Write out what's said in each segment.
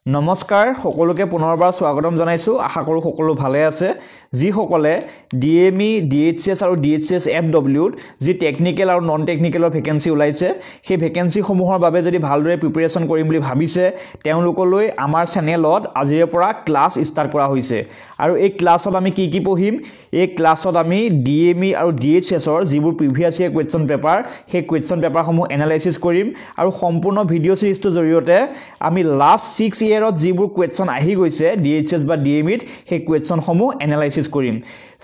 নমস্কাৰ সকলোকে পুনৰবাৰ স্বাগতম জনাইছো আশা কৰো সকলো ভালে আছে যি সকলে ডিএমই ডিএইচএস আৰু ডিএইচএস এফডব্লিউ যি টেকনিক্যাল আৰু নন টেকনিক্যালৰ ভ্যাকেন্সি ওলাইছে সেই ভ্যাকেন্সি সমূহৰ বাবে যদি ভালদৰে প্ৰিপাৰেচন কৰিম বুলি ভাবিছে তেওঁলোকলৈ আমাৰ চেনেলত আজিৰে পৰা ক্লাছ ষ্টাৰ্ট কৰা হৈছে আৰু এই ক্লাছত আমি কি পঢ়িম এই ক্লাছত আমি ডিএমই আৰু ডিএইচএসৰ যিবোৰ প্ৰিভিয়াস ইয়াৰ কোৱেশ্চন পেপাৰ সেই কোৱেশ্চন পেপাৰসমূহ এনালাইসিস কৰিম আৰু সম্পূৰ্ণ ভিডিও সিৰিজটোৰ জৰিয়তে আমি লাষ্ট 6 ইয়াৰত যিবোৰ কোৱেশ্চন আহি গৈছে ডিএইচএস বা ডিএমইত সেই কোৱেশ্চনসমূহ এনালাইসিস কৰিম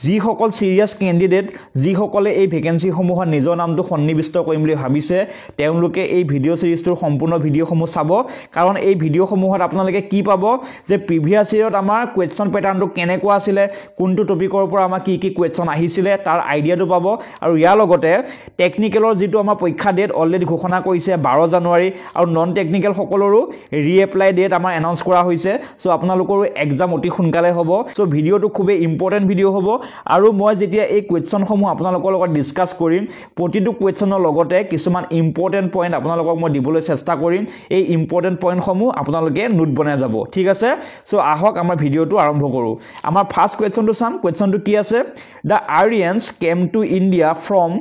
যি সকল সিৰিয়াস ক্যান্ডিডেট যি সকলে এই ভ্যাকেন্সি সমূহৰ নিজৰ নামটো সন্নিবিষ্ট কৰিম বুলি ভাবিছে তেওঁলোকে এই ভিডিও সিৰিজটোৰ সম্পূৰ্ণ ভিডিওসমূহ চাব কাৰণ এই ভিডিওসমূহত আপোনালোকে কি পাব যে প্ৰিভিয়াস ইয়াৰত আমাৰ কোৱেশ্চন প্যাটাৰ্নটো কেনেকুৱা আছিল কোনটো টপিকৰ পৰা আমাৰ কি কোৱেশ্চন আহিছিল তাৰ আইডিয়াটো পাব আৰু ইয়াৰ লগতে টেকনিক্যালৰ যেটো আমাৰ পৰীক্ষা ডেট অলৰেডি ঘোষণা কৰিছে 12 জানুৱাৰী আৰু নন টেকনিক্যাল সকলৰো ৰিএপ্লাই ডেট আমাৰ এনাউন্স কৰা হৈছে সো আপোনালোকৰো এক্সাম অতি সোনকালে হ'ব সো ভিডিওটো খুবেই ইম্পৰ্টেন্ট ভিডিও হ'ব আৰু মই যেতিয়া এই কোৱেশ্চনসমূহ আপোনালোকৰ লগত ডিসকাস কৰিম প্ৰতিটো কোৱেশ্চনৰ লগতে কিছুমান ইম্পৰ্টেন্ট পইণ্ট আপোনালোকক মই দিবলৈ চেষ্টা কৰিম এই ইম্পৰ্টেন্ট পইণ্টসমূহ আপোনালোকে নোট বনাই যাব ঠিক আছে সো আহক আমাৰ ভিডিওটো আৰম্ভ কৰো আমাৰ ফাৰ্স্ট কোৱেশ্চনটো চাম কোৱেশ্চনটো কি আছে দা আৰিয়ানছ কেম টু ইণ্ডিয়া ফ্ৰম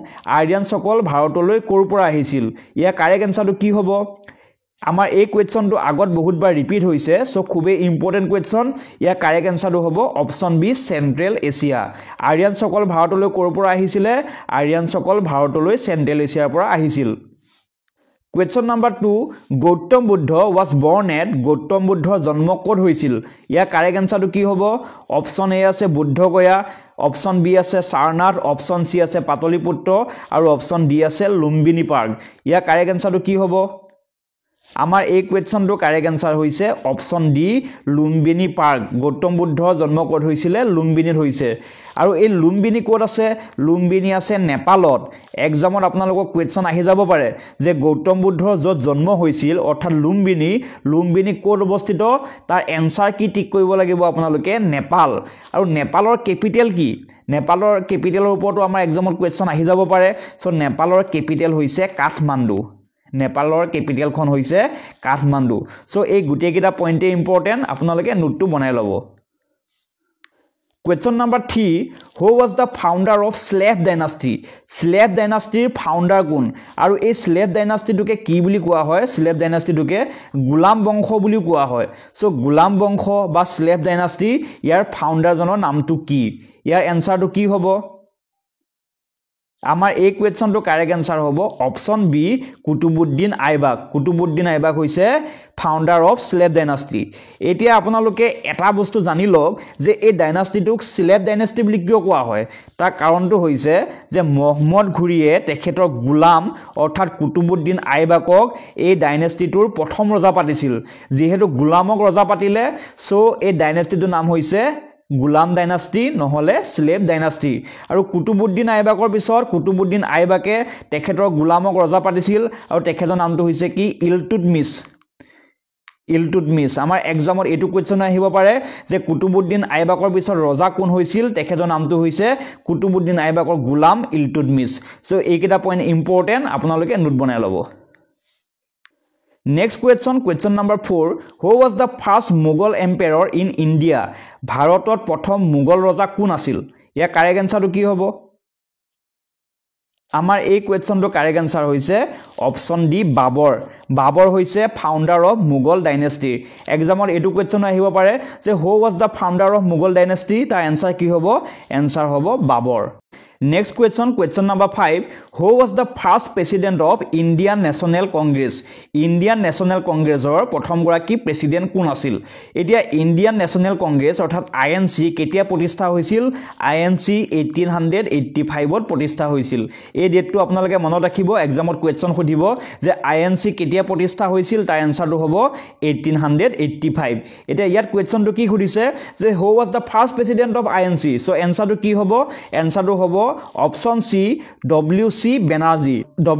আৰিয়ানসকল ভাৰতলৈ ক'ৰ পৰা আহিছিল ইয়াৰ কাৰেক্ট আনসাৰটো কি হ'ব আমাৰ এই কোৱেশ্চনটো আগত বহুতবাৰ ৰিপিট হৈছে সো খুবেই ইম্পৰ্টেন্ট কোৱেশ্চন ইয়াৰ কাৰেক্ট আনসাৰটো হ'ব অপচন বি চেন্ট্ৰেল এছিয়া আৰিয়ানসকল ভাৰতলৈ ক'ৰ পৰা আহিছিল আৰিয়ানসকল ভাৰতলৈ চেন্ট্ৰেল এছিয়াৰ পৰা আহিছিল Question number 2 Gautam Buddha was born at Gautam Buddha জন্ম ক'ত হৈছিল ইয়াৰ কাৰেক্ট আনসাৰটো কি হ'ব অপচন এ আছে বুদ্ধগয়া অপচন বি আছে সাৰনাথ অপচন সি আছে পাটলিপুত্ৰ আৰু অপচন ডি আছে লুম্বিনী পাৰ্ক ইয়াৰ কাৰেক্ট আনসাৰটো কি হ'ব আমাৰ এই কোৱেশ্চনটো কাৰেক্ট আনসাৰ হৈছে option D Lumbini park Gautam Buddha জন্ম ক'ত হৈছিল লুম্বিনীত হৈছে আৰু এই লুম্বিনী ক'ত আছে লুম্বিনী আছে নেপালত এক্সামত আপোনালোকৰ কোৱেশ্চন আহি যাব পাৰে যে গৌতম বুদ্ধৰ য'ত জন্ম হৈছিল অৰ্থাৎ লুম্বিনী ক'ত অৱস্থিত তাৰ এনসাৰ কি টিক কৰিব লাগিব আপোনালোকে নেপাল আৰু নেপালৰ কেপিটেল কি নেপালৰ কেপিটেলৰ ওপৰতো আমাৰ এক্সামত কোৱেশ্চন আহি যাব পাৰে সো নেপালৰ কেপিটেল হৈছে কাঠমাণ্ডু নেপালৰ কেপিটেলখন হৈছে কাঠমাণ্ডু সো এই গুটেকিটা পইণ্টে ইম্পৰ্টেন্ট আপোনালোকে নোটটো বনাই ল'ব Question number 3 Who was the founder of Slave Dynasty Slave Dynasty founder কোন আৰু এই Slave Dynasty টোকে কি বুলি কোৱা হয় Slave Dynasty টোকে গোলাম বংশ বুলি কোৱা হয় সো গোলাম বংশ বা Slave Dynasty ইয়াৰ ফাউণ্ডাৰ জনৰ নামটো কি ইয়াৰ এনসাৰটো কি হ'ব আমাৰ এই কোৱেশ্চনটো কাৰেক্ট আনসাৰ হ'ব অপচন বি কুতুবুদ্দিন আইবাক হৈছে ফাউণ্ডাৰ অফ স্লেভ ডাইনাষ্টি এতিয়া আপোনালোকে এটা বস্তু জানি লওক যে এই ডাইনাষ্টিটোক স্লেভ ডাইনাষ্টি বুলি কিয় কোৱা হয় তাৰ কাৰণটো হৈছে যে মহম্মদ ঘুৰিয়ে তেখেতৰ গোলাম অৰ্থাৎ কুতুবুদ্দিন আইবাকক এই ডাইনাষ্টিটোৰ প্ৰথম ৰজা পাতিছিল যেহেতু গোলামক ৰজা পাতিলে সো এই ডাইনাষ্টিটোৰ নাম হৈছে গোলাম ডাইনাষ্টি নহলে স্লেভ ডাইনাষ্টি আৰু কুতুবুদ্দিন আইবাকৰ পিছত কুতুবুদ্দিন আইবাকে তেখেতৰ গোলামক ৰজা পাতিছিল আৰু তেখেতৰ নামটো হৈছে কি ইলটুটমিছ আমাৰ এক্সামত এটো কোৱেশ্চন আহিব পাৰে যে কুতুবুদ্দিন আইবাকৰ পিছত ৰজা কোন হৈছিল তেখেতৰ নামটো হৈছে কুতুবুদ্দিন আইবাকৰ গোলাম ইলটুটমিছ সো এইকেইটা পইণ্ট ইম্পৰ্টেন্ট আপোনালোকে নোট বনাই ল'ব Next question number 4 Who was the first Mughal emperor in India ভাৰতত প্ৰথম মুগল ৰজা কোন আছিল ইয়াৰ কাৰেক্ট আনসাৰটো কি হ'ব আমাৰ এই কোৱেশ্চনটো কাৰেক্ট আনসাৰ হৈছে অপচন ডি বাবৰ হৈছে ফাউণ্ডাৰ অফ মুগল ডাইনেষ্টি এক্সামত এটো কোৱেশ্চন আহিব পাৰে যে হু was the founder of Mughal dynasty তাৰ এনসাৰ কি হ'ব এনসাৰ হ'ব বাবৰ Next question number 5 Who was the first president of Indian National Congress Indian National Congressৰ প্ৰথম গৰাকী প্ৰেসিডেন্ট কোন আছিল এতিয়া Indian National Congress অৰ্থাৎ INC কেতিয়া প্ৰতিষ্ঠা হৈছিল INC 1885 ত প্ৰতিষ্ঠা হৈছিল এই ডেটটো আপোনালোকে মনত ৰাখিব এক্সামত কোৱেশ্চন খুদিব যে INC কেতিয়া প্ৰতিষ্ঠা হৈছিল তাৰ এনসাৰটো হ'ব 1885 এতিয়া ইয়াত কোৱেশ্চনটো কি খুদিছে যে who was the first president of INC so এনসাৰটো কি হ'ব এনসাৰটো হ'ব option C WC Banerjee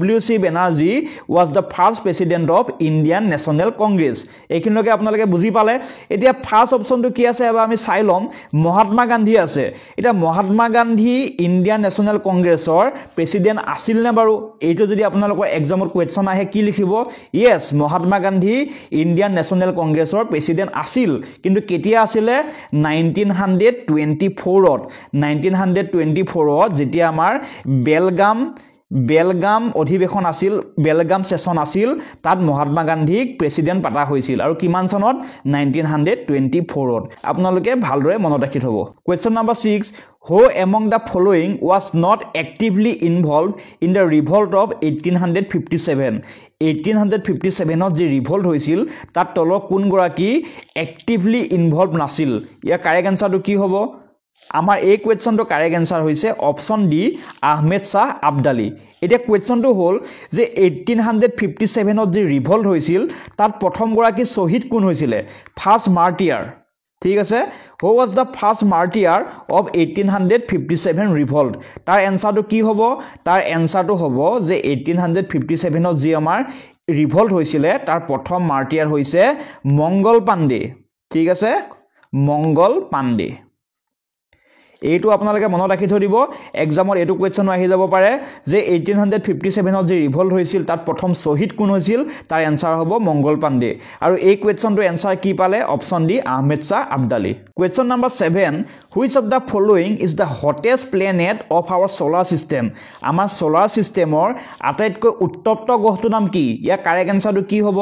WC Banerjee was the first president of Indian National Congress এইখিনিলৈকে আপোনালোকে বুজি পালে এতিয়া ফাৰ্স্ট অপশ্যনটো কি আছে এবাৰ আমি চাই লম মহাত্মা গান্ধী আছে এটা মহাত্মা গান্ধী ইণ্ডিয়ান নেশ্যনেল কংগ্ৰেছৰ প্ৰেসিডেন্ট আছিল নে বাৰু এইটো যদি আপোনালোকৰ এক্সামত কোৱেশ্চন আহে কি লিখিব yes Mahatma Gandhi Indian national কংগ্ৰেছৰ প্ৰেসিডেন্ট আছিল কিন্তু কেতিয়া আছিল 1924 যেতিয়া আমাৰ বেলগাম অধিবেশন আছিল বেলগাম সেশন আছিল তাত মহাত্মা গান্ধীক প্ৰেসিডেন্ট পাতা হৈছিল আৰু কিমান চনত 1924 আপোনালোকে ভালদৰে মনত ৰাখি থব question number 6 Who among the following was not actively involved in the revolt of 1857 1857 যে ৰিভল্ট হৈছিল তাত তলৰ কোন গৰাকী actively involved নাছিল ইয়াৰ কাৰেক্ট আনসাৰটো কি হ'ব আমাৰ এই কোৱেশ্চনটো কাৰেক্ট আনসাৰ হৈছে অপশ্যন ডি আহমেদ শাহ আবদালী এটা কোৱেশ্চনটো হ'ল যে 1857 যে ৰিভল্ট হৈছিল তাত প্ৰথম গৰাকী শহীদ কোন হৈছিল ফাৰ্স্ট মাৰ্টিয়াৰ ঠিক আছে who was the first martyr of 1857 revolt তাৰ আনসাৰটো কি হ'ব তাৰ আনসাৰটো হ'ব যে 1857 যে আমাৰ ৰিভল্ট হৈছিল তাৰ প্ৰথম মাৰ্টিয়াৰ হৈছে মংগল পাণ্ডে ঠিক আছে মংগল পাণ্ডে এইটো আপোনালোকে মনত ৰাখি থৈ দিব এক্সামত এইটো কোৱেশ্চন আহি যাব পাৰে যে 1857 যে ৰিভল্ট হৈছিল তাত প্ৰথম শহীদ কোন হৈছিল তাৰ আনসাৰ হ'ব মংগল পাণ্ডে আৰু এই কোৱেশ্চনটো আনসাৰ কি পালে option D Ahmad Shah Abdali question number 7 which of the following is the hottest planet of our solar system আমাৰ solar systemৰ আটাইতকৈ উত্তপ্ত গ্ৰহটোৰ নাম কি ইয়াৰ কাৰেক্ট আনসাৰটো কি হ'ব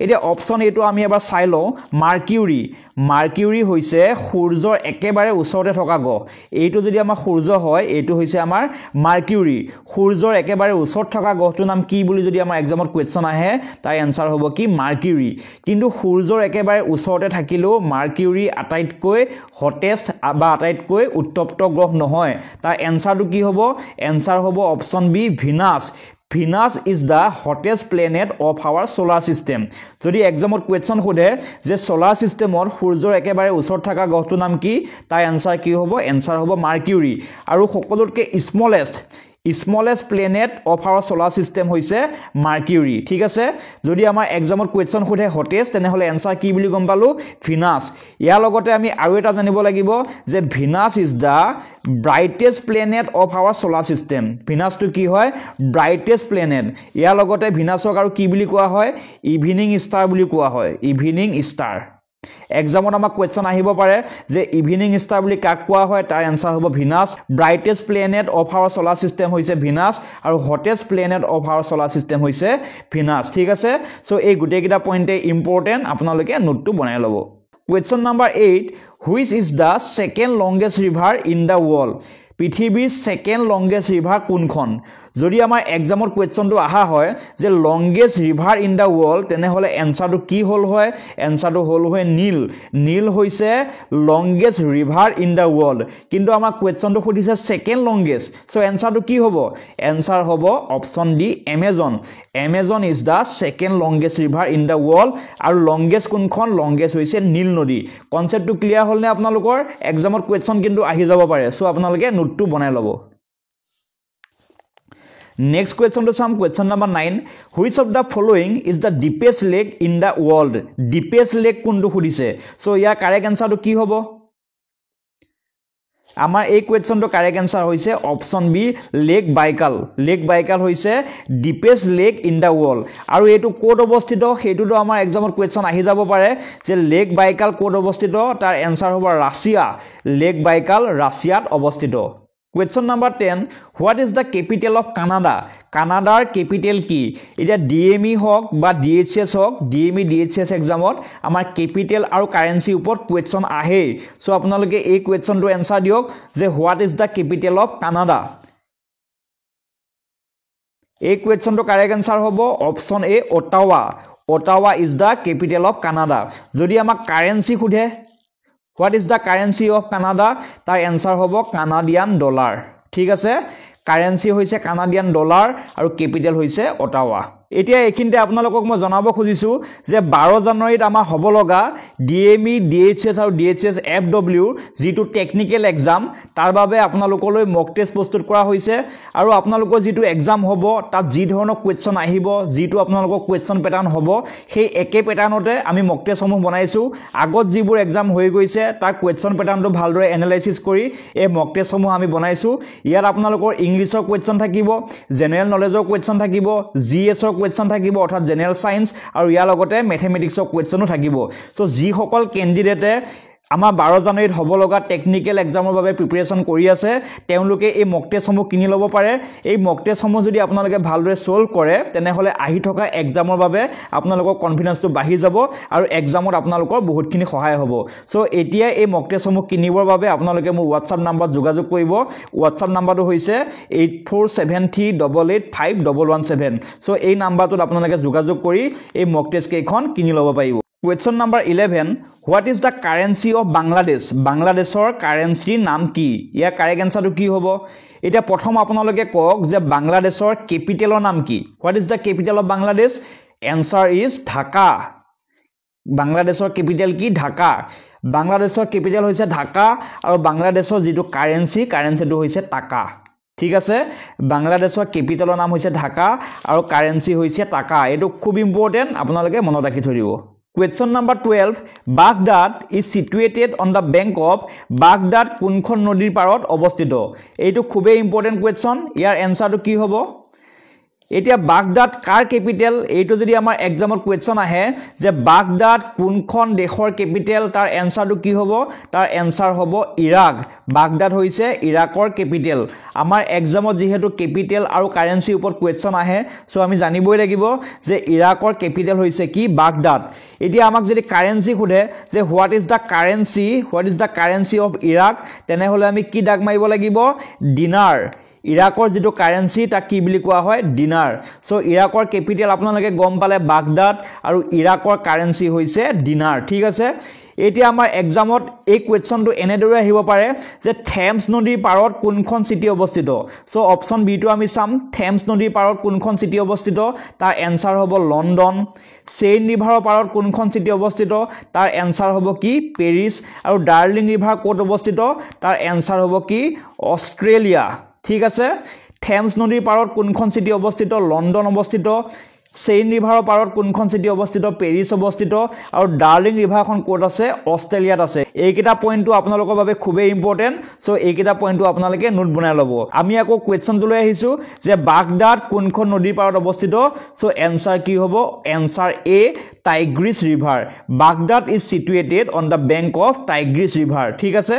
এতিয়া অপশ্যন এটো আমি এবাৰ চাই লওঁ মাৰ্কিউৰি হৈছে সূৰ্যৰ একেবাৰে ওচৰতে থকা গ্ৰহ এইটো যদি আমাৰ সূৰ্য হয় এইটো হৈছে আমাৰ মাৰ্কিউৰি সূৰ্যৰ একেবাৰে ওচৰত থকা গ্ৰহটোৰ নাম কি বুলি যদি আমাৰ এক্সামত কোৱেশ্চন আহে তাৰ আনসাৰ হ'ব কি মাৰ্কিউৰি কিন্তু সূৰ্যৰ একেবাৰে ওচৰতে থাকিলেও মাৰ্কিউৰি আটাইতকৈ হটেষ্ট বা আটাইতকৈ উত্তপ্ত গ্ৰহ নহয় তাৰ আনসাৰটো কি হ'ব আনসাৰ হ'ব option B Venus is the hottest planet of our solar system যদি এক্সামত কোৱেশ্চন সোধে যে সোলাৰ সিস্টেমৰ সূৰ্যৰ একেবাৰে ওচৰত থকা গ্ৰহটোৰ নাম কি তাৰ আনসাৰ কি হ'ব আনসাৰ হ'ব মাৰ্কিউৰি আৰু সকলোতকৈ smallest planet of our solar system হৈছে মাৰ্কিউৰি ঠিক আছে যদি আমাৰ এক্সামত কোৱেশ্চন সোধে হটেষ্ট তেনেহলে আনসাৰ কি বুলি গম পালো ভিনাছ ইয়াৰ লগতে আমি আৰু এটা জানিব লাগিব যে Venus is the brightest planet of our solar system ভিনাছটো কি হয় ব্ৰাইটেষ্ট প্লেনেট ইয়াৰ লগতে ভিনাছক আৰু কি বুলি কোৱা হয় ইভিনিং ষ্টাৰ বুলি কোৱা হয় ইভিনিং ষ্টাৰ এক্সামত আমাক কোৱেশ্চন আহিব পাৰে যে ইভিনিং ষ্টাৰ বুলি কাক কোৱা হয় তাৰ আনসাৰ হ'ব Venus brightest planet of our solar system হৈছে ভিনাছ আৰু hottest planet of our solar system হৈছে ভিনাছ ঠিক আছে সো এই গুটেকিটা পইণ্টে ইম্পৰ্টেন্ট আপোনালোকে নোটটো বনাই ল'ব question number 8 which is the second longest river in the world পৃথিৱীৰ সেকেন্ড লংগেষ্ট ৰিভাৰ কোনখন যদি আমাৰ এক্সামত কোৱেশ্চনটো আহা হয় যে longest river in the world তেনেহলে আনসাৰটো কি হল হয় আনসাৰটো হল হয় নীল হৈছে longest river in the world কিন্তু আমাৰ কোৱেশ্চনটো খুদিছে সেকেন্ড লংগেষ্ট সো আনসাৰটো কি হ'ব আনসাৰ হ'ব option D Amazon is the second longest river in the world আৰু লংগেষ্ট কোনখন লংগেষ্ট হৈছে নীল নদী কনসেপ্টটো ক্লিয়াৰ হল নে আপোনালোকৰ এক্সামত কোৱেশ্চন কিন্তু আহি যাব পাৰে সো আপোনালোকে নোটটো বনাই ল'ব Next question to some question number 9 which of the following is the deepest lake in the world deepest lake কোনটো খুদিছে সো ইয়াৰ কাৰেক্ট আনসাৰটো কি হ'ব আমাৰ এই কোৱেশ্চনটো কাৰেক্ট আনসাৰ হৈছে অপশ্যন বি লেক বাইকাল হৈছে ডিপেষ্ট লেক ইন দা ওয়াৰ্ল্ড আৰু এটো কোড অৱস্থিত হেতুটো আমাৰ এক্সামত কোৱেশ্চন আহি যাব পাৰে যে লেক বাইকাল কোড অৱস্থিত তাৰ আনসাৰ হ'ব ৰাছিয়া লেক বাইকাল ৰাছিয়াত অৱস্থিত Question number 10 what is the capital of Canada Canada capital কি এটা DME হক বা DHS হক DME DHS এক্সামত আমাৰ capital আৰু কাৰেন্সি ওপৰত কোৱেশ্চন আহে সো আপোনালোকে এই কোৱেশ্চনটো আনসাৰ দিয়ক যে what is the capital of Canada এই কোৱেশ্চনটো কাৰেক্ট আনসাৰ হ'ব option A Ottawa is the capital of Canada যদি আমাক currency খুধে What is the currency of Canada? তাৰ answer হ'ব Canadian dollar. ঠিক আছে? Currency হৈছে Canadian dollar আৰু capital হৈছে Ottawa. এতিয়া এইখিনিতে আপোনালোকক মই জনাব খুজিছো যে 12 জানুৱাৰীত আমাৰ হ'ব লগা ডিএমই ডিএইচএছ আৰু ডিএইচএছ এফডব্লিউ যেটো টেকনিক্যাল এক্সাম তাৰ বাবে আপোনালোকলৈ মক টেষ্ট প্ৰস্তুত কৰা হৈছে আৰু আপোনালোকৰ যেটো এক্সাম হ'ব তাত যি ধৰণৰ কোৱেশ্চন আহিব যেটো আপোনালোকৰ কোৱেশ্চন প্যাটাৰ্ন হ'ব সেই একে প্যাটাৰ্নতে আমি মক টেষ্টসমূহ বনাইছো আগত যিবোৰ এক্সাম হৈ গৈছে তাৰ কোৱেশ্চন প্যাটাৰ্নটো ভালদৰে এনালাইসিস কৰি এই মক টেষ্টসমূহ আমি বনাইছো ইয়াত আপোনালোকৰ ইংলিছৰ কোৱেশ্চন থাকিব জেনাৰেল নলেজৰ কোৱেশ্চন থাকিব জিএছৰ কোৱেশ্চন থাকিব অৰ্থাৎ জেনাৰেল সায়েন্স আৰু ইয়াৰ লগতে ম্যাথমেটিক্সৰ কোৱেশ্চনো থাকিব সো যি সকল ক্যান্ডিডেটে আমাৰ 12 জানুৱাৰীত হ'ব লগা টেকনিক্যাল এক্সামৰ বাবে প্ৰিপাৰেচন কৰি আছে তেওঁলোকে এই মক টেষ্টসমূহ কিনি ল'ব পাৰে এই মক টেষ্টসমূহ যদি আপোনালোকে ভালদৰে সলভ কৰে তেনেহলে আহি থকা এক্সামৰ বাবে আপোনালোকৰ কনফিডেন্সটো বাঢ়ি যাব আৰু এক্সামত আপোনালোকৰ বহুতখিনি সহায় হ'ব সো এতিয়া এই মক টেষ্টসমূহ কিনিবৰ বাবে আপোনালোকে মোৰ WhatsApp নম্বৰত যোগাযোগ কৰিব WhatsApp নম্বৰটো হৈছে 8473885117 সো এই নম্বৰটোত আপোনালোকে যোগাযোগ কৰি এই মক টেষ্ট কেইখন কিনি ল'ব পাৰিব Question number 11. What is the currency of Bangladesh? Bangladeshor currency নাম কি? ইয়াৰ কাৰেক্ট আনসাৰটো কি হ'ব? এটা প্ৰথম আপোনালোকে কক যে বাংলাদেশৰ ক্যাপিটেলৰ নাম কি? What is the capital of Bangladesh? Answer is Dhaka. বাংলাদেশৰ ক্যাপিটেল কি? ঢাকা. বাংলাদেশৰ ক্যাপিটেল হৈছে ঢাকা আৰু বাংলাদেশৰ যেটো কাৰেন্সিটো হৈছে টাকা. ঠিক আছে বাংলাদেশৰ ক্যাপিটেলৰ নাম হৈছে ঢাকা আৰু কাৰেন্সি হৈছে টাকা. এটো খুব ইম্পৰ্টেন্ট আপোনালোকে মনত ৰাখি থৈ দিব. Question number 12. Baghdad is situated on the bank of Baghdad কোনখন নদীৰ পাৰত অৱস্থিত এইটো খুবেই ইম্পৰ্টেন্ট কোৱেশ্চন ইয়াৰ এনসাৰটো কি হ'ব এতিয়া বাগদাদ কাৰ ক্যাপিটেল এইটো যদি আমাৰ এক্সামত কোৱেশ্চন আহে যে বাগদাদ কোনখন দেশৰ ক্যাপিটেল তাৰ এনসাৰটো কি হ'ব তাৰ এনসাৰ হ'ব ইৰাক বাগদাদ হৈছে ইৰাকৰ ক্যাপিটেল আমাৰ এক্সামত যেহেতু ক্যাপিটেল আৰু কাৰেন্সি ওপৰত কোৱেশ্চন আহে সো আমি জানিবই লাগিব যে ইৰাকৰ ক্যাপিটেল হৈছে কি বাগদাদ এতিয়া আমাক যদি কাৰেন্সি খুদে যে what is the currency of Iraq তেনেহলে আমি কি দাগ মাৰিব লাগিব দিনাৰ ইৰাকৰ যেটো কাৰেন্সি তা কি বুলি কোৱা হয় দিনাৰ সো ইৰাকৰ ক্যাপিটেল আপোনালোকে গম পালে বাগদাদ আৰু ইৰাকৰ কাৰেন্সি হৈছে দিনাৰ ঠিক আছে এতিয়া আমাৰ এক্সামত এই কোৱেশ্চনটো এনেদৰে আহিব পাৰে যে থেমছ নদীৰ পাৰত কোনখন সিটি অৱস্থিত সো অপচন বি টো আমি চাম থেমছ নদীৰ পাৰত কোনখন সিটি অৱস্থিত তাৰ এনসাৰ হ'ব লণ্ডন চেইন ৰিভাৰৰ পাৰত কোনখন সিটি অৱস্থিত তাৰ এনসাৰ হ'ব কি পেৰিছ আৰু ডাৰ্লিং ৰিভাৰ ক'ত অৱস্থিত তাৰ এনসাৰ হ'ব কি অষ্ট্ৰেলিয়া ঠিক আছে থেমছ নদীৰ পাৰত কোনখন সিটি অৱস্থিত লণ্ডন অৱস্থিত চেইন ৰিভাৰৰ পাৰত কোনখন সিটি অৱস্থিত পেৰিছ অৱস্থিত আৰু ডাৰ্লিং ৰিভাৰখন ক'ত আছে অষ্ট্ৰেলিয়াত আছে এইকেইটা পইণ্টটো আপোনালোকৰ বাবে খুবেই ইম্পৰ্টেন্ট সো এইকেইটা পইণ্টটো আপোনালোকে নোট বনাই ল'ব আমি আকৌ কোৱেশ্চনটো লৈ আহিছো যে বাগদাদ কোনখন নদীৰ পাৰত অৱস্থিত সো এনসাৰ কি হ'ব answer A Tigris river Baghdad is situated on the bank of Tigris river ঠিক আছে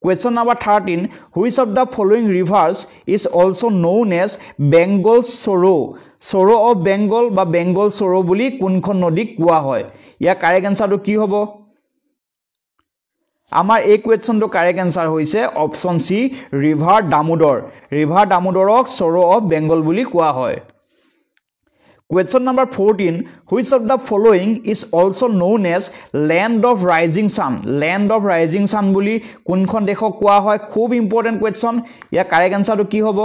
Question number 13. Which of the following rivers is also known as Bengal Sorrow? Sorrow of Bengal বা Bengal Sorrow বুলি কোনখন নদীক কোৱা হয়? ইয়াৰ correct আনসাৰটো কি হ'ব? আমাৰ এই কোৱেশ্চনটো কাৰেক্ট আনসাৰ হৈছে option C river Damodar. River দামোদৰক Sorrow of Bengal বুলি কোৱা হয়। Question number 14. Which of the following is also known as Land of Rising Sun? Land of Rising Sun বুলি কোনখন দেশক কোৱা হয় খুব ইম্পৰ্টেন্ট কোৱেশ্চন ইয়াৰ কাৰেক্ট আনসাৰটো কি হ'ব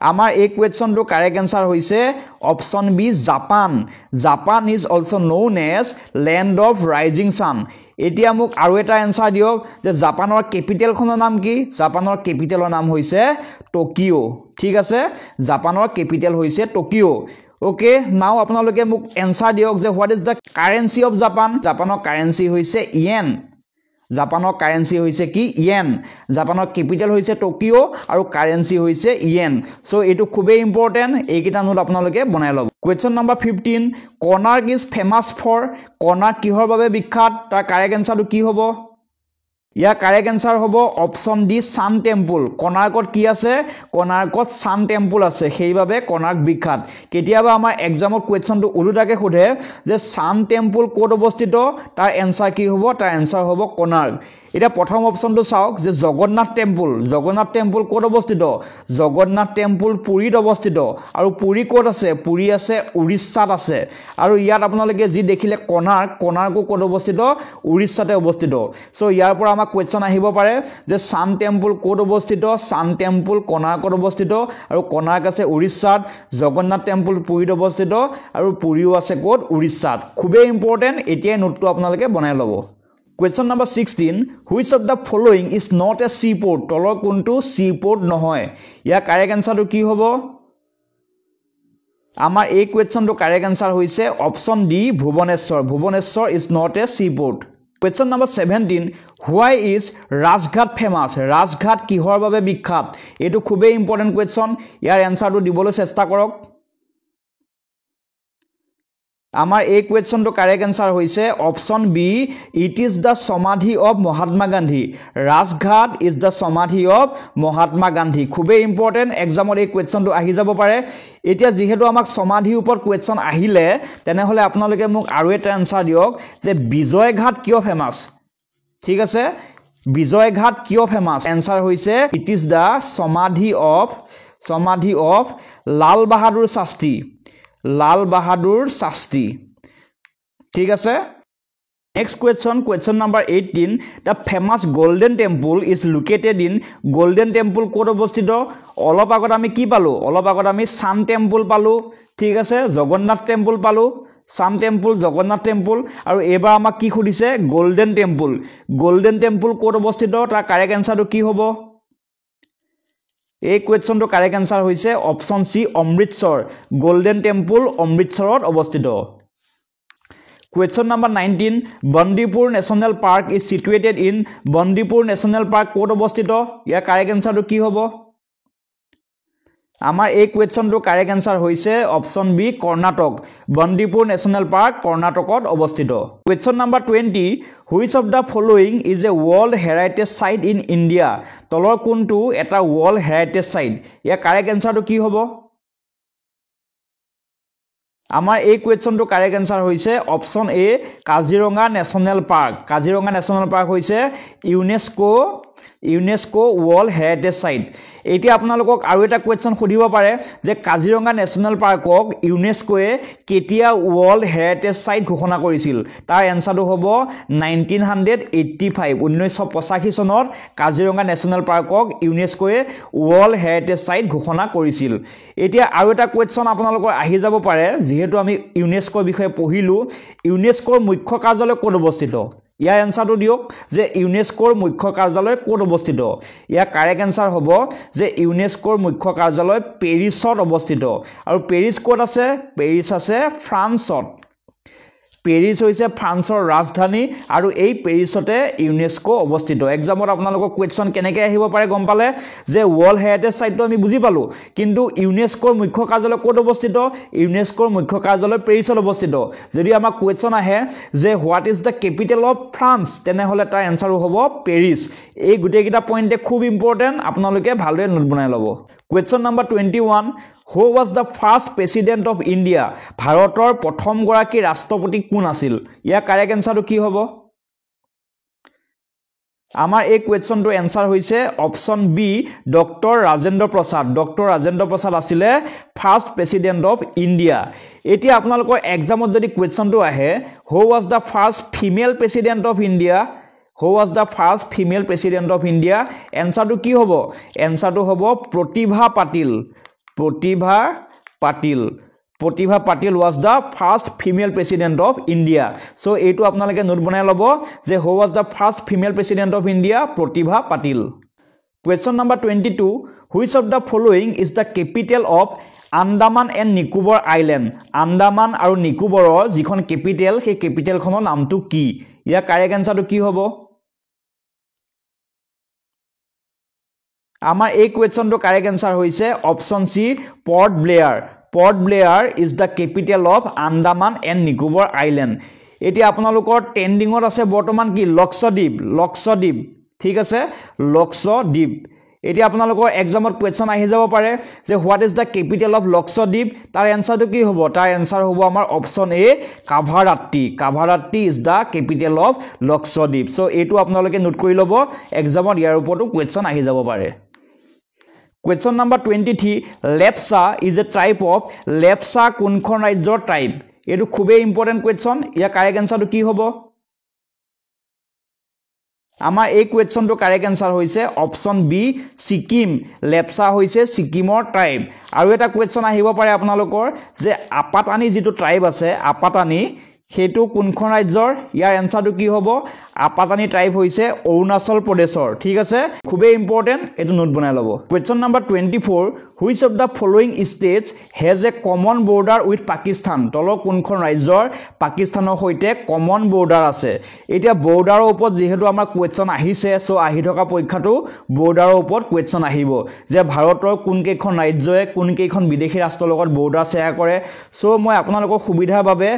আমাৰ এই কোৱেশ্চনটো কাৰেক্ট আনসাৰ হৈছে option B Japan Japan is also known as Land of Rising Sun এতিয়া মোক আৰু এটা আনসাৰ দিয়ক যে জাপানৰ ক্যাপিটেলখনৰ নাম কি জাপানৰ ক্যাপিটেলৰ নাম হৈছে টকিঅ ঠিক আছে জাপানৰ ক্যাপিটেল হৈছে টকিঅ ওকে নাও আপোনালোকে মোক আনসাৰ দিয়ক যে what is the currency of Japan জাপানৰ কাৰেন্সি হৈছে ইয়েন জাপানৰ কাৰেন্সি হৈছে কি ইয়েন জাপানৰ ক্যাপিটেল হৈছে টকিঅ আৰু কাৰেন্সি হৈছে ইয়েন সো এটো খুবেই ইম্পৰ্টেন্ট এইকেইটা নোট আপোনালোকে বনাই লব Question number 15. Konark is famous for Konark কিহৰ বাবে বিখ্যাত তাৰ কাৰেক্ট আনসাৰটো কি হ'ব ইয়াৰ কাৰেক্ট আনসাৰ হ'ব অপচন ডি সান টেম্পল কোনাৰ্কত কি আছে কোনাৰ্কত সান টেম্পল আছে সেইভাবে কোনাৰ্ক বিখ্যাত কেতিয়াবা আমাৰ এক্সামত কোৱেশ্চনটো উলুটাকে সোধে যে সান টেম্পল ক'ত অৱস্থিত তাৰ এনসাৰ কি হ'ব তাৰ এনসাৰ হ'ব কোনাৰ্ক এটা প্ৰথম অপচনটো চাওক যে জগন্নাথ টেম্পল ক'ত অৱস্থিত জগন্নাথ টেম্পল পুৰীত অৱস্থিত আৰু পুৰী ক'ত আছে পুৰী আছে উৰিষ্যাত আছে আৰু ইয়াত আপোনালোকে যি দেখিলে কোণাৰ্কো ক'ত অৱস্থিত উৰিষ্যাতে অৱস্থিত সো ইয়াৰ পৰা আমাক কোৱেশ্চন আহিব পাৰে যে সান টেম্পল ক'ত অৱস্থিত সান টেম্পল কোণাৰ্কত অৱস্থিত আৰু কোণাৰ্ক আছে উৰিষ্যাত জগন্নাথ টেম্পল পুৰীত অৱস্থিত আৰু পুৰীও আছে ক'ত উৰিষ্যাত খুবেই ইম্পৰ্টেন্ট এতিয়াই নোটটো আপোনালোকে বনাই ল'ব Question number 16 Which of the following is not a seaport তলৰ কোনটো seaport নহয় ইয়াৰ কাৰেক্ট আনসাৰটো কি হ'ব আমাৰ এই কোৱেশ্চনটো কাৰেক্ট আনসাৰ হৈছে option D Bhubaneswar is not a seaport Question number 17 Why is Rajghat famous Rajghat কিহৰ বাবে বিখ্যাত এটো খুবেই ইম্পৰ্টেন্ট কোৱেশ্চন ইয়াৰ আনসাৰটো দিবলৈ চেষ্টা কৰক আমাৰ এই কোৱেশ্চনটো কাৰেক্ট আনসাৰ হৈছে option B it is the samadhi of Mahatma Gandhi Rajghat is the samadhi of Mahatma Gandhi খুবেই ইম্পৰ্টেন্ট এক্সামত এই কোৱেশ্চনটো আহি যাব পাৰে এতিয়া যেহেতু আমাক সমাধিৰ ওপৰত কোৱেশ্চন আহিলে তেনেহলে আপোনালোকে মোক আৰু এটা আনসাৰ দিয়ক যে বিজয়ঘাট কিয় ফেমাস ঠিক আছে বিজয়ঘাট কিয় ফেমাস আনসাৰ হৈছে it is the samadhi of Lal Bahadur Shastri ঠিক আছে Next question number 18 The famous Golden Temple is located in Golden Temple ক'ত অৱস্থিত অলপ আগত আমি কি পালো অলপ আগত আমি Sun Temple পালো ঠিক আছে জগন্নাথ টেম্পল পালো Sun Temple জগন্নাথ টেম্পল আৰু এবাৰ আমাক কি খুদিছে Golden Temple ক'ত অৱস্থিত তাৰ কাৰেক্ট আনসাৰটো কি হ'ব এই কোৱেশ্চনটো কাৰেক্ট আনসাৰ হৈছে option C Amritsar Golden Temple অমৃতসৰত অৱস্থিত Question number 19 Bandipur National Park is situated in Bandipur National Park ক'ত অৱস্থিত ইয়াৰ কাৰেক্ট আনসাৰটো কি হ'ব আমাৰ এই কোৱেশ্চনটো কাৰেক্ট আনসাৰ হৈছে option B Karnataka Bandipur National Park কৰ্ণাটকত অৱস্থিত Question number 20 Which of the following is a World Heritage Site in India তলৰ কোনটো এটা World Heritage Site ইয়াৰ কাৰেক্ট আনসাৰটো কি হ'ব আমাৰ এই কোৱেশ্চনটো কাৰেক্ট আনসাৰ হৈছে অপচন এ কাজিৰঙা ন্যাশনাল পাৰ্ক হৈছে ইউনেস্কো ওয়াৰ্ল্ড হেৰিটেজ সাইট এতিয়া আপোনালোকক আৰু এটা কোৱেশ্চন খুদিব পাৰে যে কাজিৰঙা ন্যাশনাল পাৰ্কক ইউনেস্কোয়ে কেতিয়া ওয়াৰ্ল্ড হেৰিটেজ সাইট ঘোষণা কৰিছিল তাৰ আনসাৰটো হ'ব 1985 চনত কাজিৰঙা ন্যাশনাল পাৰ্কক ইউনেস্কোয়ে ওয়াৰ্ল্ড হেৰিটেজ সাইট ঘোষণা কৰিছিল এতিয়া আৰু এটা কোৱেশ্চন আপোনালোকৰ আহি যাব পাৰে যেহেতু আমি ইউনেস্কোৰ বিষয়ে পঢ়িলো ইউনেস্কোৰ মুখ্য কাৰ্যালয় ক'ত অৱস্থিত ইয়াৰ আনসাৰটো দিয়ক যে ইউনেস্কোৰ মুখ্য কাৰ্যালয় ক'ত অৱস্থিত ইয়াৰ কাৰেক্ট আনসাৰ হ'ব যে ইউনেস্কোৰ মুখ্য কাৰ্যালয় পেৰিছত অৱস্থিত আৰু পেৰিছ ক'ত আছে পেৰিছ আছে ফ্ৰান্সত পেৰিছ হৈছে ফ্ৰান্সৰ ৰাজধানী আৰু এই পেৰিছতে ইউনেস্কো অৱস্থিত এক্সামত আপোনালোকৰ কোৱেশ্চন কেনেকৈ আহিব পাৰে গম পালে যে ওয়াৰ্ল্ড হেৰিটেজ সাইটটো আমি বুজি পালো কিন্তু ইউনেস্কোৰ মুখ্য কাৰ্যালয় ক'ত অৱস্থিত ইউনেস্কোৰ মুখ্য কাৰ্যালয় পেৰিছত অৱস্থিত যদি আমাক কোৱেশ্চন আহে যে what is the capital of France তেনেহলে তাৰ আনসাৰ হ'ব পেৰিছ এই গোটেইকেইটা পইণ্টে খুব ইম্পৰ্টেন্ট আপোনালোকে ভালদৰে নোট বনাই ল'ব Question number 21 Who was the first president of India ভাৰতৰ প্ৰথম গৰাকী ৰাষ্ট্ৰপতি কোন আছিল ইয়াৰ কাৰেক্ট আনসাৰটো কি হ'ব আমাৰ এই কোৱেশ্চনটো আনসাৰ হৈছে option B doctor Rajendra Prasad আছিল ফাৰ্স্ট প্ৰেসিডেন্ট অফ ইন্ডিয়া এতিয়া আপোনালোকৰ এক্সামত যদি কোৱেশ্চনটো আহে Who was the first female president of India Who was the first female president of India? Answer to ki hobo? Answer to hobo Pratibha Patil was the first female president of India. So, etu apnaloke note banai lobo je who was the first female president of India? Pratibha Patil. Question number 22. Which of the following is the capital of Andaman and Nicobar Island? Andaman aru Nicobar jikhon capital he capital khonor namtu ki? Ya correct answer to ki hobo? আমাৰ এই কোৱেশ্চনটো correct answer হৈছে option C Port Blair is the capital of Andaman and Nicobar island এতিয়া আপোনালোকৰ ট্ৰেন্ডিঙত আছে বৰ্তমান কি লক্ষদ্বীপ ঠিক আছে লক্ষদ্বীপ এতিয়া আপোনালোকৰ এক্সামত কোৱেশ্চন আহি যাব পাৰে যে what is the capital of Lakshadweep তাৰ এনসাৰটো কি হ'ব তাৰ এনসাৰ হ'ব আমাৰ option A Kavaratti Kavaratti is the capital of Lakshadweep so এইটো আপোনালোকে নোট কৰি ল'ব এক্সামত ইয়াৰ ওপৰতো কোৱেশ্চন আহি যাব পাৰে Question number 23 Lepcha is a type of Lepcha কোনখন ৰাজ্যৰ টাইপ এটো খুবেই ইম্পৰ্টেন্ট কোৱেশ্চন ইয়া কাৰেক্ট আনসাৰটো কি হ'ব আমাৰ এই কোৱেশ্চনটো কাৰেক্ট আনসাৰ হৈছে অপচন বি সিকিম লেপচা হৈছে সিকিমৰ ট্ৰাইব আৰু এটা কোৱেশ্চন আহিব পাৰে আপোনালোকৰ যে আপাতানি যেটো ট্ৰাইব আছে আপাতানি হেতু কোনখন ৰাজ্যৰ ইয়াৰ আনসাৰটো কি হ'ব আপাতানি ট্ৰাইব হৈছে অৰুণাচল প্ৰদেশৰ ঠিক আছে খুবেই ইম্পৰ্টেন্ট এটো নোট বনাই লব question number 24 which of the following states has a common border with Pakistan তলৰ কোনখন ৰাজ্যৰ পাকিস্তানৰ সৈতে কমন বৰ্ডাৰ আছে এতিয়া বৰ্ডাৰৰ ওপৰত যেহেতু আমাৰ কোৱেশ্চন আহিছে সো আহি থকা পৰীক্ষাটো বৰ্ডাৰৰ ওপৰত কোৱেশ্চন আহিব যে ভাৰতৰ কোন কেইখন ৰাজ্যয়ে কোন কেইখন বিদেশী ৰাষ্ট্ৰৰ লগত বৰ্ডাৰ শেয়াৰ কৰে সো মই আপোনালোকৰ সুবিধাৰ বাবে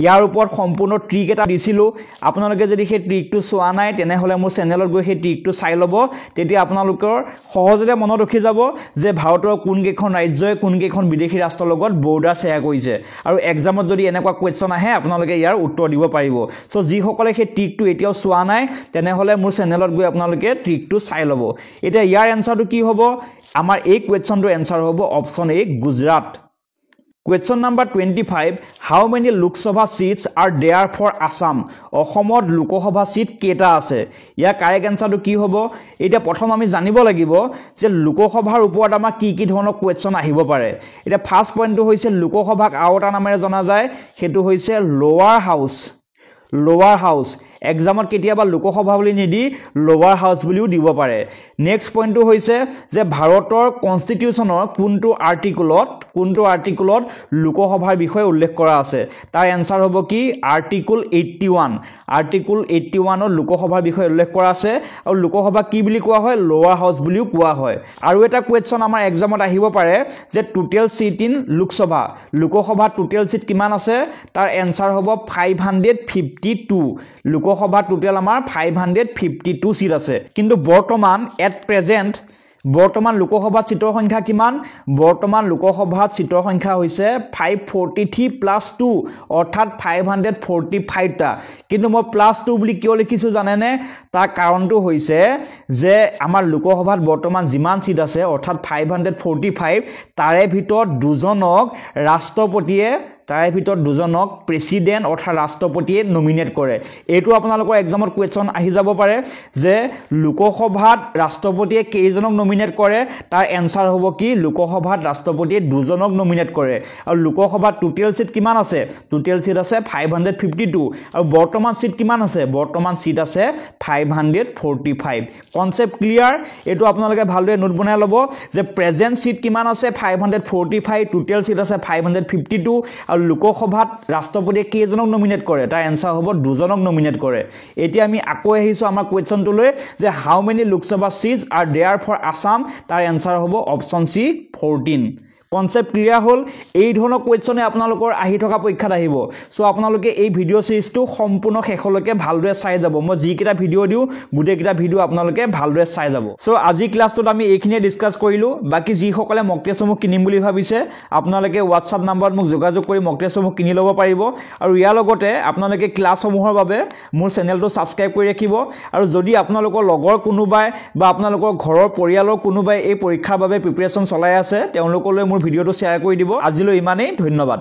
ইয়াৰ ওপৰত সম্পূৰ্ণ ট্ৰিক এটা দিছিলো আপোনালোকে যদি সেই ট্ৰিকটো চোৱা নাই তেনে হলে মোৰ চেনেলত গৈ সেই ট্ৰিকটো চাই ল'ব তেতিয়া আপোনালোকৰ সহজতে মনত ৰখি যাব যে ভাৰতৰ কোন কেইখন ৰাজ্যয়ে কোন কেইখন বিদেশী ৰাষ্ট্ৰৰ লগত বৰ্ডাৰ শেয়াৰ কৰিছে আৰু এক্সামত যদি এনেকুৱা কোৱেশ্চন আহে আপোনালোকে ইয়াৰ উত্তৰ দিব পাৰিব সো যি সকলে সেই ট্ৰিকটো এতিয়াও চোৱা নাই তেনে হলে মোৰ চেনেলত গৈ আপোনালোকে ট্ৰিকটো চাই ল'ব এতিয়া ইয়াৰ আনসাৰটো কি হ'ব আমাৰ এই কোৱেশ্চনটোৰ আনসাৰ হ'ব option A Gujarat Question number 25 How many Lok Sabha seats are there for Assam? অসমত লোকসভা সিট কেটা আছে ইয়া কাৰেক্ট আনসাৰটো কি হ'ব এটা প্ৰথম আমি জানিব লাগিব যে লোকসভাৰ ওপৰত আমাৰ কি ধৰণৰ কোৱেশ্চন আহিব পাৰে এটা ফাৰ্স্ট পইণ্টটো হৈছে লোকসভাক আওটা নামেৰে জনা যায় হেতু হৈছে লোৱাৰ হাউস এক্সামত কেতিয়াবা লোকসভা বুলি নিদি লোৱাৰ হাউস বুলিও দিব পাৰে নেক্সট পইণ্টটো হৈছে যে ভাৰতৰ কনস্টিটিউচনৰ কোনটো আৰ্টিকুলত লোকসভাৰ বিষয়ে উল্লেখ কৰা আছে তাৰ আনসাৰ হ'ব কি আৰ্টিকুল 81 ৰ লোকসভাৰ বিষয়ে উল্লেখ কৰা আছে আৰু লোকসভা কি বুলি কোৱা হয় লোৱাৰ হাউস বুলিও কোৱা হয় আৰু এটা কোৱেশ্চন আমাৰ এক্সামত আহিব পাৰে যে total seat in Lok Sabha total seat কিমান আছে তাৰ আনসাৰ হ'ব 552 লোকসভা টোটেল আমাৰ 552 সিট আছে কিন্তু বৰ্তমান এট প্ৰেজেন্ট বৰ্তমান লোকসভা সিটৰ সংখ্যা কিমান বৰ্তমান লোকসভা সিটৰ সংখ্যা হৈছে 543 + 2 অৰ্থাৎ 545 টা কিন্তু মই +2 বুলি কিয় লিখিছো জানেনে তাৰ কাৰণটো হৈছে যে আমাৰ লোকসভাত বৰ্তমান যিমান সিট আছে অৰ্থাৎ 545 তাৰে ভিতৰত দুজনক ৰাষ্ট্ৰপতিয়ে তাৰে ভিতৰত দুজনক প্ৰেসিডেন্ট অৰ্থাৎ ৰাষ্ট্ৰপতিয়ে নমিনেট কৰে এটো আপোনালোকৰ এক্সামত কোৱেশ্চন আহি যাব পাৰে যে লোকসভাত ৰাষ্ট্ৰপতিয়ে কেইজনক নমিনেট কৰে তাৰ আনসাৰ হ'ব কি লোকসভাত ৰাষ্ট্ৰপতিয়ে দুজনক নমিনেট কৰে আৰু লোকসভাত টোটেল সিট কিমান আছে টোটেল সিট আছে 552 আৰু বৰ্তমান সিট কিমান আছে বৰ্তমান সিট আছে 545 কনসেপ্ট ক্লিয়াৰ এটো আপোনালোকে ভালদৰে নোট বনাই ল'ব যে প্ৰেজেন্ট সিট কিমান আছে 545 টোটেল সিট আছে 552 আৰু লোকসভাত ৰাষ্ট্ৰপতিয়ে কেইজনক নমিনেট কৰে তাৰ আনসাৰ হ'ব দুজনক নমিনেট কৰে এতিয়া আমি আকৌ আহিছো আমাৰ কোৱেশ্চনটো লৈ যে how many Lok Sabha seats are there for Assam তাৰ আনসাৰ হ'ব অপচন সি 14 কনসেপ্ট ক্লিয়াৰ হল এই ধৰণৰ কোৱেশ্চনে আপোনালোকৰ আহি থকা পৰীক্ষাত আহিব সো আপোনালোকে এই ভিডিও সিৰিজটো সম্পূৰ্ণ শেষলৈকে ভালদৰে চাই যাব মই যি কিটা ভিডিও দিও গুটেকিটা ভিডিও আপোনালোকে ভালদৰে চাই যাব সো আজি ক্লাছটোত আমি এইখিনিয়ে ডিসকাস কৰিলো বাকি যি সকলে মক টেষ্টসমূহ কিনিম বুলি ভাবিছে আপোনালোকে WhatsApp নম্বৰত মোক যোগাযোগ কৰি মক টেষ্টসমূহ কিনি ল'ব পাৰিব আৰু ইয়াৰ লগতে আপোনালোকে ক্লাছসমূহৰ বাবে মোৰ চেনেলটো সাবস্ক্ৰাইব কৰি ৰাখিব আৰু যদি আপোনালোকৰ লগৰ কোনোবাই বা আপোনালোকৰ ঘৰৰ পৰিয়ালৰ কোনোবাই এই পৰীক্ষাৰ বাবে প্ৰিপাৰেচন চলাই আছে তেওঁলোকলৈ মোৰ ভিডিওটো শেয়াৰ কৰি দিব আজিলৈ ইমানেই ধন্যবাদ